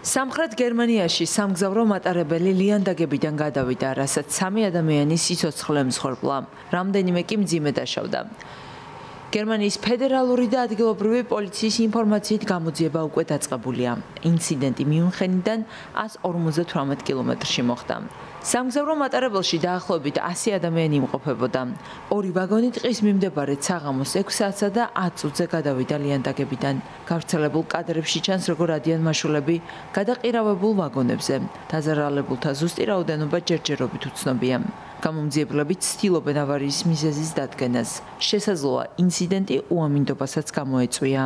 სამხრეთ გერმანიაში სამგზავრო მატარებელი ლიანდაგებიდან გადავიდა, რასაც 3 ადამიანი სიცოცხლე მსხვერპლა, რამდენიმე კი მძიმე დაშავდა. გერმანიის ფედერალური და ადგილობრივი პოლიციის ინფორმაციით გამოძიება უკვე დაწყებულია. ინციდენტი მიუნხენიდან 158 კილომეტრში მოხდა. სამგზავრო მატარებელში დაახლოებით 100 ადამიანი იმყოფებოდა. 2 ვაგონი ტყის მიმდებარედ საღამოს 6 საათსა და 10 წუთზე გადავიდა ლიანდაგებიდან. გავრცელებულ კადრებში ჩანს, როგორ ადიან მაშულები გადაყირავებულ ვაგონებზე. დაზარალებულთა ზუსტი რაოდენობა ჯერჯერობით უცნობია. გამომძიებლები ცდილობენ ავარიის მიზეზის დადგენას. შესაძლოა ინციდენტი უამინდობასაც გამოეწვია.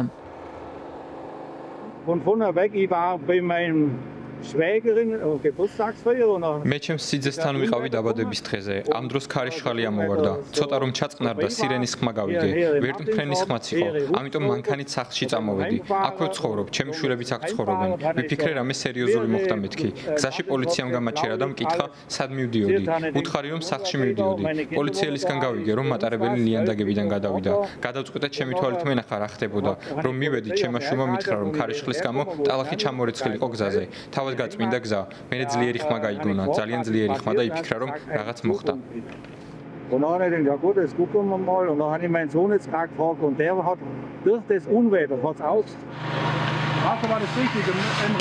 მე ჩემს სიძესთან ვიყავი დაბადების დღეზე. ამ დროს ქარიშხალი ამოვარდა. ცოტა რომ ჩაწყნარდა, სირენის ხმა გავიგე. ვერტმფრენის ხმაც იყო. ამიტომ მანქანით სახლში წამოვედი. აქვე ვცხოვრობ, ჩემი შვილებიც აქ ცხოვრობენ. ვიფიქრე რამე სერიოზული მოხდა მეთქი. გზაში პოლიციამ გამაჩერა და მკითხა, სად მივდიოდი. უთხარი რომ სახლში მივდიოდი. პოლიციელისგან გავიგე, რომ მატარებელი ლიანდაგებიდან გადავიდა. გადავწყვიტე ჩემი თვალით მენახა რა ხდებოდა. რომ მივედი, ჩემმა შვილმა მითხრა, რომ ქარიშხლის გამო ტალახი ჩამორიცხილიყო გზაზე. გაწმინდა გზა. მე ძლიერი ხმა გაიგონა, ძალიან ძლიერი ხმა და იფიქრა რომ რაღაც მოხდა. Und dann hat er gesagt, ja gut, jetzt gucken wir mal. Und dann habe ich meinen Sohn jetzt gefragt und der hat durch das Unwetter hat's aus.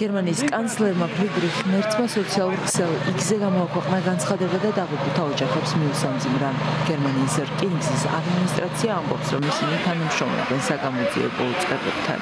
გერმანიის კანცლერმა ფრიდრიხ მერცმა სოციალურ ქსელ X-ზე გამოაქვეყნა განცხადება და დაღუპულთა ოჯახებს მიუსამძიმრა. გერმანიის რკინიგზის ადმინისტრაცია ამბობს, რომ ისინი თანამშრომლობენ საგამოძიებო უწყებებთან.